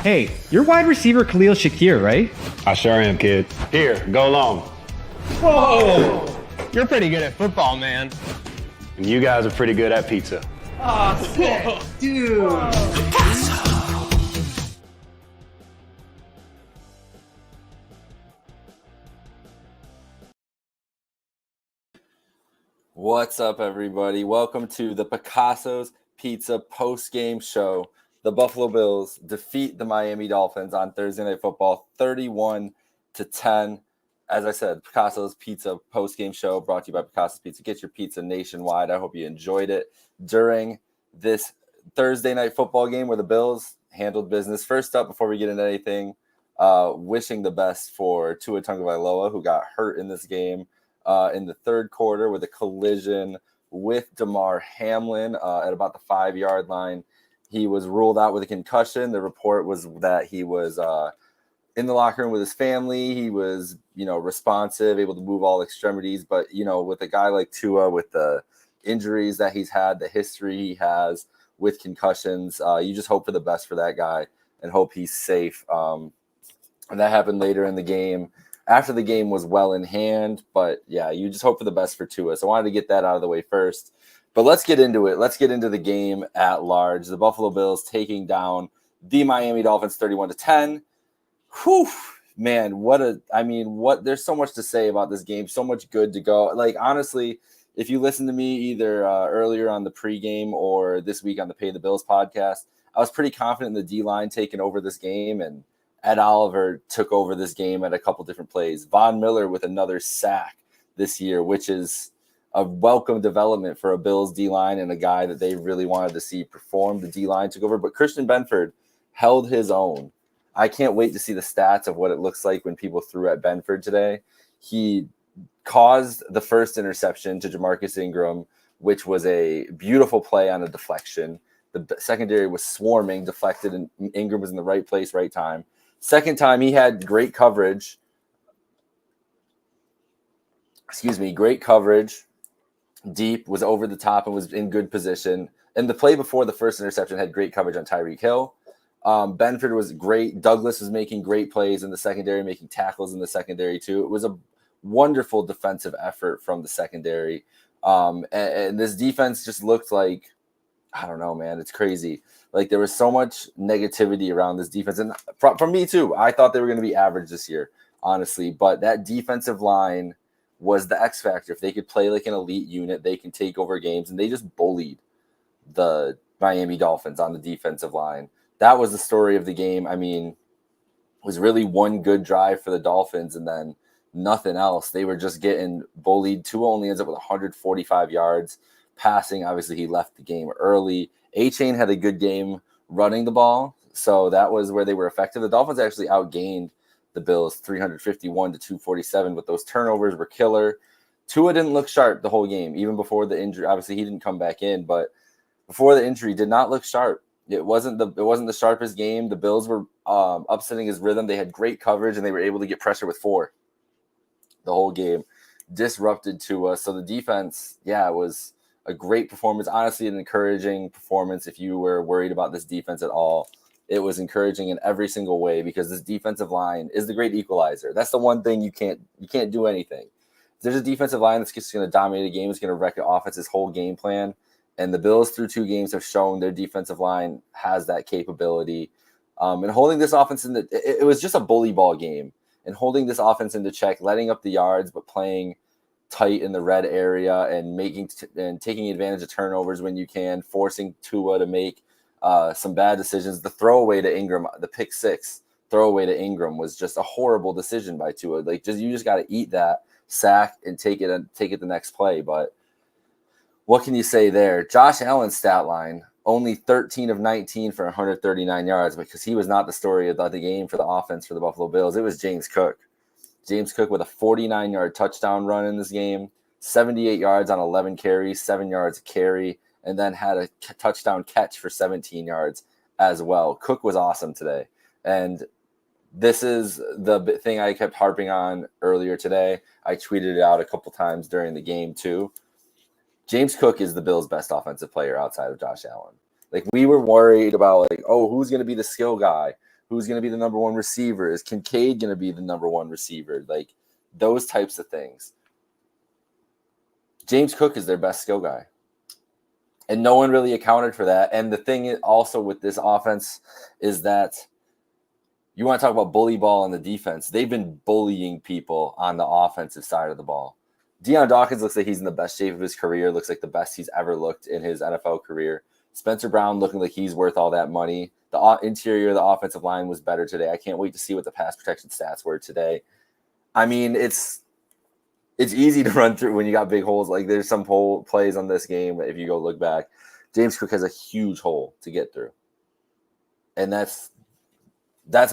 Hey, you're wide receiver Khalil Shakir, right? I sure am, kid. Here, go long. Whoa! You're pretty good at football, man. And you guys are pretty good at pizza. Oh, sick. Dude. What's up, everybody? Welcome to the Picassos Pizza post-game show. The Buffalo Bills defeat the Miami Dolphins on Thursday Night Football 31-10. As I said, Picasso's Pizza post-game show brought to you by Picassos Pizza. Get your pizza nationwide. I hope you enjoyed it during this Thursday Night Football game where the Bills handled business. First up, before we get into anything, wishing the best for Tua Tagovailoa, who got hurt in this game in the third quarter with a collision with Damar Hamlin at about the 5-yard line. He was ruled out with a concussion. The report was that he was in the locker room with his family. He was, responsive, able to move all extremities. But, with a guy like Tua, with the injuries that he's had, the history he has with concussions, you just hope for the best for that guy and hope he's safe. And that happened later in the game. After the game was well in hand, but yeah, you just hope for the best for Tua. So I wanted to get that out of the way first. But let's get into it. Let's get into the game at large. The Buffalo Bills taking down the Miami Dolphins 31-10. Whew, man, there's so much to say about this game. So much good to go. Like, honestly, if you listen to me either earlier on the pregame or this week on the Pay the Bills podcast, I was pretty confident in the D-line taking over this game, and Ed Oliver took over this game at a couple different plays. Von Miller with another sack this year, which is a welcome development for a Bills D-line and a guy that they really wanted to see perform. The D-line took over, but Christian Benford held his own. I can't wait to see the stats of what it looks like when people threw at Benford today. He caused the first interception to Jamarcus Ingram, which was a beautiful play on a deflection. The secondary was swarming, deflected, and Ingram was in the right place, right time. Second time, he had great coverage. Great coverage. Deep, was over the top, and was in good position. And the play before the first interception had great coverage on Tyreek Hill. Benford was great. Douglas was making great plays in the secondary, making tackles in the secondary too. It was a wonderful defensive effort from the secondary. And this defense just looked like, I don't know, man, it's crazy. Like, there was so much negativity around this defense. And from me too, I thought they were going to be average this year, honestly. But that defensive line was the X factor. If they could play like an elite unit, they can take over games. And they just bullied the Miami Dolphins on the defensive line. That was the story of the game. I mean, it was really one good drive for the Dolphins and then nothing else. They were just getting bullied. Tua only ends up with 145 yards passing. Obviously, he left the game early. A-Chain had a good game running the ball, so that was where they were effective. The Dolphins actually outgained the Bills 351-247, but those turnovers were killer. Tua didn't look sharp the whole game, even before the injury. Obviously, he didn't come back in, but before the injury, did not look sharp. It wasn't the sharpest game. The Bills were upsetting his rhythm. They had great coverage, and they were able to get pressure with 4 the whole game. Disrupted Tua. So the defense, it was a great performance. Honestly, an encouraging performance. If you were worried about this defense at all, it was encouraging in every single way because this defensive line is the great equalizer. That's the one thing you can't do anything. If there's a defensive line that's just going to dominate a game, it's going to wreck an offense's whole game plan. And the Bills through 2 games have shown their defensive line has that capability. And holding this offense it was just a bully ball game. And holding this offense into check, letting up the yards, but playing tight in the red area and taking advantage of turnovers when you can, forcing Tua to make some bad decisions. The throwaway to Ingram, the pick 6 throwaway to Ingram was just a horrible decision by Tua. Like, you just got to eat that sack and take it the next play. But what can you say there? Josh Allen's stat line, only 13 of 19 for 139 yards, because he was not the story of the game for the offense for the Buffalo Bills. It was James Cook. James Cook with a 49-yard touchdown run in this game, 78 yards on 11 carries, 7 yards a carry, and then had a touchdown catch for 17 yards as well. Cook was awesome today. And this is the thing I kept harping on earlier today. I tweeted it out a couple times during the game too. James Cook is the Bills' best offensive player outside of Josh Allen. Like, we were worried about, like, oh, who's going to be the skill guy? Who's going to be the number one receiver? Is Kincaid going to be the number one receiver? Like those types of things. James Cook is their best skill guy. And no one really accounted for that. And the thing also with this offense is that you want to talk about bully ball on the defense. They've been bullying people on the offensive side of the ball. Deion Dawkins looks like he's in the best shape of his career, looks like the best he's ever looked in his NFL career. Spencer Brown looking like he's worth all that money. The interior of the offensive line was better today. I can't wait to see what the pass protection stats were today. I mean, it's easy to run through when you got big holes. Like there's some plays on this game. If you go look back, James Cook has a huge hole to get through. And that's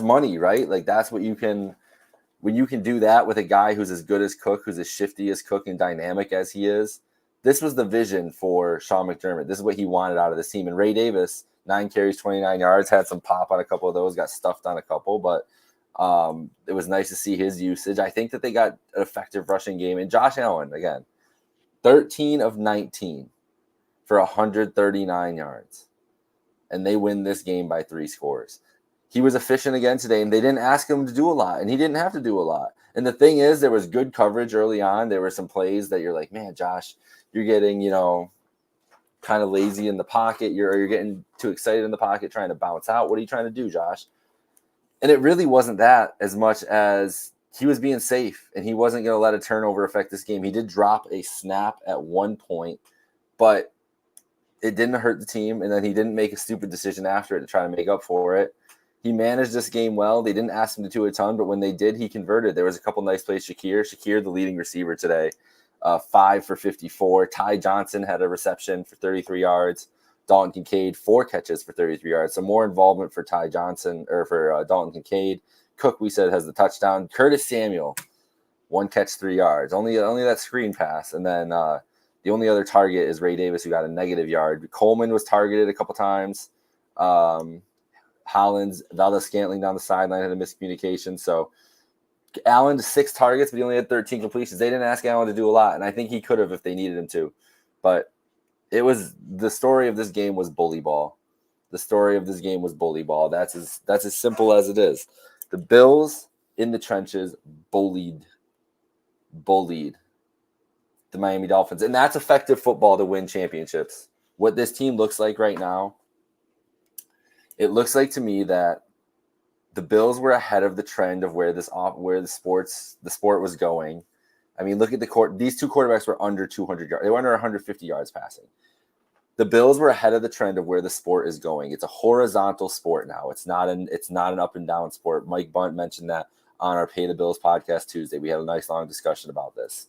money, right? Like that's what you can, when you can do that with a guy who's as good as Cook, who's as shifty as Cook and dynamic as he is. This was the vision for Sean McDermott. This is what he wanted out of this team. And Ray Davis, 9 carries, 29 yards, had some pop on a couple of those, got stuffed on a couple, but it was nice to see his usage. I think that they got an effective rushing game. And Josh Allen, again, 13 of 19 for 139 yards. And they win this game by 3 scores. He was efficient again today, and they didn't ask him to do a lot, and he didn't have to do a lot. And the thing is, there was good coverage early on. There were some plays that you're like, man, Josh, you're getting, kind of lazy in the pocket. You're getting too excited in the pocket trying to bounce out. What are you trying to do, Josh? And it really wasn't that as much as he was being safe, and he wasn't going to let a turnover affect this game. He did drop a snap at one point, but it didn't hurt the team, and then he didn't make a stupid decision after it to try to make up for it. He managed this game well. They didn't ask him to do a ton, but when they did, he converted. There was a couple nice plays. Shakir, the leading receiver today, 5 for 54. Ty Johnson had a reception for 33 yards. Dalton Kincaid, 4 catches for 33 yards. So more involvement for Ty Johnson or for Dalton Kincaid. Cook, we said, has the touchdown. Curtis Samuel, 1 catch, 3 yards. Only that screen pass. And then the only other target is Ray Davis, who got a negative yard. Coleman was targeted a couple times. Hollins, Valdez-Scantling down the sideline had a miscommunication. So Allen to 6 targets, but he only had 13 completions. They didn't ask Allen to do a lot, and I think he could have if they needed him to. But the story of this game was bully ball. The story of this game was bully ball. That's as simple as it is. The Bills in the trenches bullied the Miami Dolphins, and that's effective football to win championships. What this team looks like right now, it looks like to me that the Bills were ahead of the trend of where the sport was going. I mean, look at these two quarterbacks were under 200 yards. They were under 150 yards passing. The Bills were ahead of the trend of where the sport is going. It's a horizontal sport now. It's not an up and down sport. Mike Bunt mentioned that on our Pay the Bills podcast Tuesday. We had a nice long discussion about this.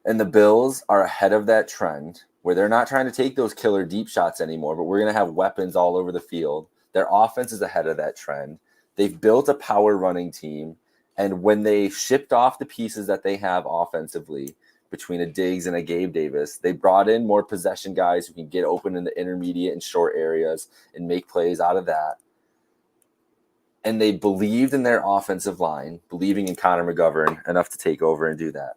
And the Bills are ahead of that trend where they're not trying to take those killer deep shots anymore, but we're going to have weapons all over the field. Their offense is ahead of that trend. They've built a power running team. And when they shipped off the pieces that they have offensively between a Diggs and a Gabe Davis, they brought in more possession guys who can get open in the intermediate and short areas and make plays out of that. And they believed in their offensive line, believing in Connor McGovern enough to take over and do that.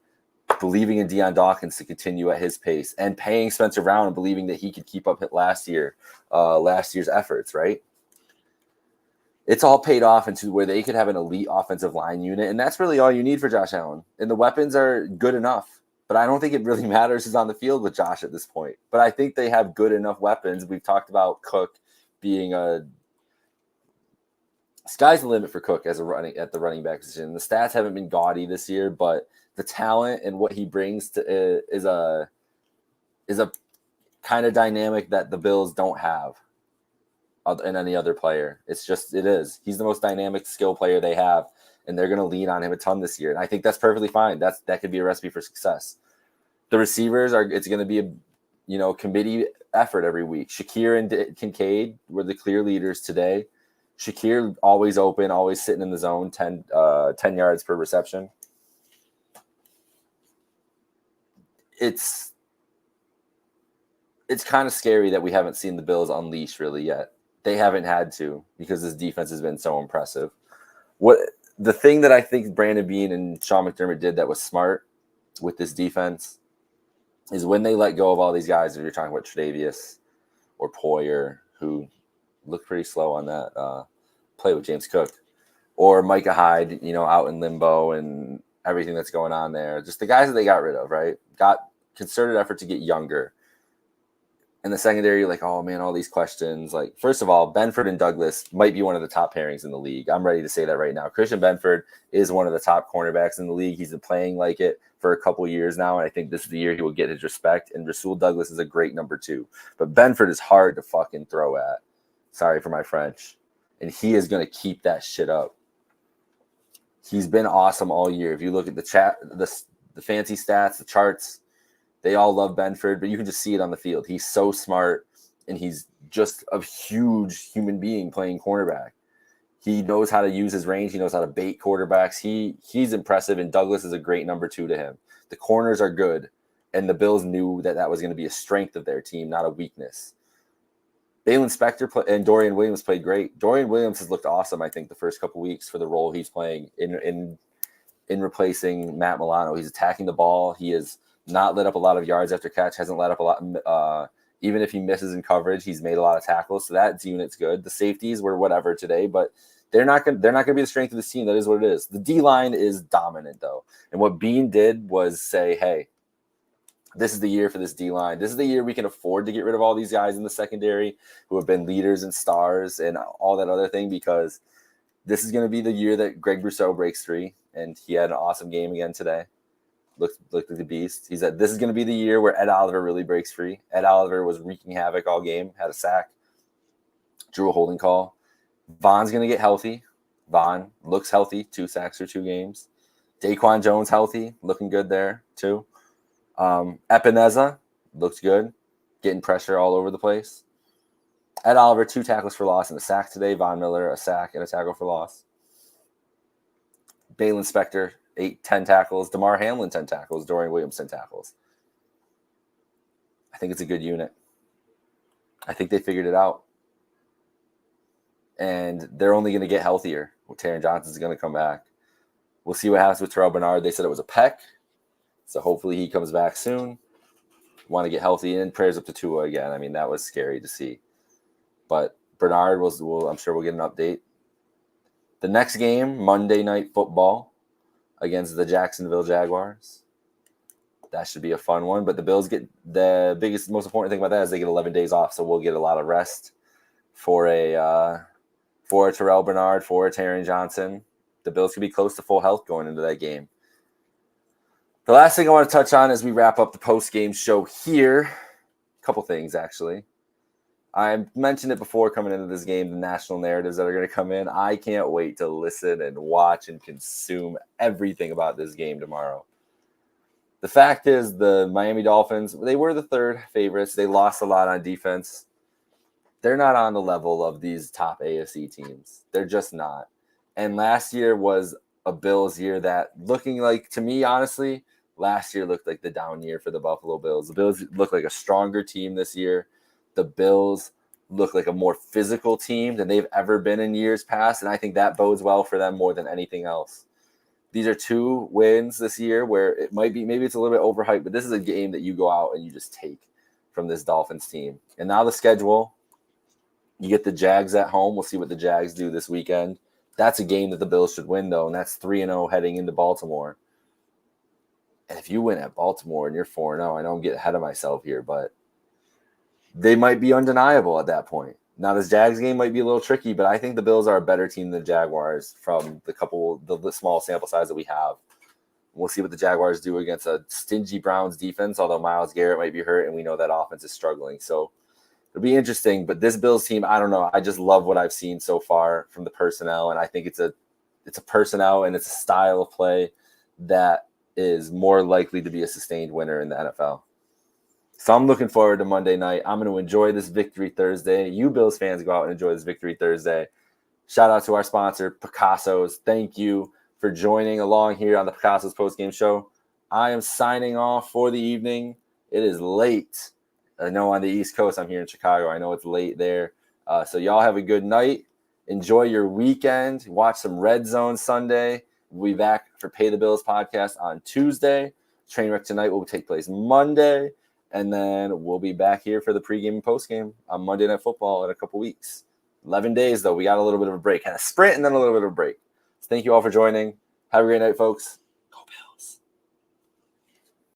Believing in Deion Dawkins to continue at his pace and paying Spencer Brown and believing that he could keep up last year's efforts, right? It's all paid off into where they could have an elite offensive line unit, and that's really all you need for Josh Allen. And the weapons are good enough, but I don't think it really matters who's on the field with Josh at this point. But I think they have good enough weapons. We've talked about Cook being sky's the limit for Cook at the running back position. The stats haven't been gaudy this year, but the talent and what he brings to is a kind of dynamic that the Bills don't have in any other player. It is. He's the most dynamic skill player they have, and they're going to lean on him a ton this year. And I think that's perfectly fine. That could be a recipe for success. The receivers it's going to be a committee effort every week. Shakir and Kincaid were the clear leaders today. Shakir always open, always sitting in the zone, 10 yards per reception. It's kind of scary that we haven't seen the Bills unleash really yet. They haven't had to because this defense has been so impressive. The thing that I think Brandon Beane and Sean McDermott did that was smart with this defense is when they let go of all these guys, if you're talking about Tre'Davious or Poyer, who looked pretty slow on play with James Cook or Micah Hyde, out in limbo and everything that's going on there. Just the guys that they got rid of, right? Got concerted effort to get younger. In the secondary, like, oh man, all these questions. Like, first of all, Benford and Douglas might be one of the top pairings in the league. I'm ready to say that right now. Christian Benford is one of the top cornerbacks in the league. He's been playing like it for a couple years now, and I think this is the year he will get his respect. And Rasul Douglas is a great number 2. But Benford is hard to fucking throw at. Sorry for my French. And he is going to keep that shit up. He's been awesome all year. If you look at the fancy stats, the charts, they all love Benford, but you can just see it on the field. He's so smart, and he's just a huge human being playing cornerback. He knows how to use his range. He knows how to bait quarterbacks. He's impressive, and Douglas is a great number 2 to him. The corners are good, and the Bills knew that was going to be a strength of their team, not a weakness. Balin Spector and Dorian Williams played great. Dorian Williams has looked awesome, I think, the first couple weeks for the role he's playing in replacing Matt Milano. He's attacking the ball. He is not let up a lot of yards after catch, hasn't let up a lot. Even if he misses in coverage, he's made a lot of tackles. So that unit's good. The safeties were whatever today, but they're not going to be the strength of this team. That is what it is. The D-line is dominant, though. And what Bean did was say, hey, this is the year for this D-line. This is the year we can afford to get rid of all these guys in the secondary who have been leaders and stars and all that other thing, because this is going to be the year that Greg Brousseau breaks 3, and he had an awesome game again today. Looked like the beast. He said this is going to be the year where Ed Oliver really breaks free. Ed Oliver was wreaking havoc all game, had a sack, drew a holding call. Von's going to get healthy. Von looks healthy, 2 sacks for 2 games. Daquan Jones healthy, looking good there too. Epineza looks good, getting pressure all over the place. Ed Oliver, 2 tackles for loss and a sack today. Von Miller, a sack and a tackle for loss. Balin Spector, 10 tackles. DeMar Hamlin, 10 tackles. Dorian Williams, 10 tackles. I think it's a good unit. I think they figured it out. And they're only going to get healthier. Taron Johnson's going to come back. We'll see what happens with Terrell Bernard. They said it was a pec, so hopefully he comes back soon. Want to get healthy, and prayers up to Tua again. I mean, that was scary to see. But Bernard, I'm sure we'll get an update. The next game, Monday Night Football against the Jacksonville Jaguars. That should be a fun one. But the Bills get the most important thing about that is they get 11 days off, so we'll get a lot of rest for a Terrell Bernard, for a Taron Johnson. The Bills could be close to full health going into that game. The last thing I want to touch on as we wrap up the post-game show here, a couple things actually. I mentioned it before coming into this game, the national narratives that are going to come in. I can't wait to listen and watch and consume everything about this game tomorrow. The fact is, the Miami Dolphins, they were the 3rd favorites. They lost a lot on defense. They're not on the level of these top AFC teams. They're just not. And last year was a Bills year that, looking like, to me, honestly, last year looked like the down year for the Buffalo Bills. The Bills look like a stronger team this year. The Bills look like a more physical team than they've ever been in years past, and I think that bodes well for them more than anything else. These are 2 wins this year where it might be, maybe it's a little bit overhyped, but this is a game that you go out and you just take from this Dolphins team. And now the schedule, you get the Jags at home. We'll see what the Jags do this weekend. That's a game that the Bills should win, though, and that's 3-0 heading into Baltimore. And if you win at Baltimore and you're 4-0, I know I'm getting ahead of myself here, but they might be undeniable at that point. Now, this Jags game might be a little tricky, but I think the Bills are a better team than the Jaguars from the small sample size that we have. We'll see what the Jaguars do against a stingy Browns defense, although Myles Garrett might be hurt, and we know that offense is struggling. So it'll be interesting. But this Bills team, I don't know. I just love what I've seen so far from the personnel, and I think it's a personnel and it's a style of play that is more likely to be a sustained winner in the NFL. So I'm looking forward to Monday night. I'm going to enjoy this Victory Thursday. You Bills fans go out and enjoy this Victory Thursday. Shout out to our sponsor, Picassos. Thank you for joining along here on the Picassos postgame show. I am signing off for the evening. It is late. I know on the East Coast, I'm here in Chicago. I know it's late there. So y'all have a good night. Enjoy your weekend. Watch some Red Zone Sunday. We'll be back for Pay the Bills podcast on Tuesday. Trainwreck Tonight will take place Monday. And then we'll be back here for the pregame and postgame on Monday Night Football in a couple weeks. 11 days, though. We got a little bit of a break, kind of sprint and then a little bit of a break. So thank you all for joining. Have a great night, folks.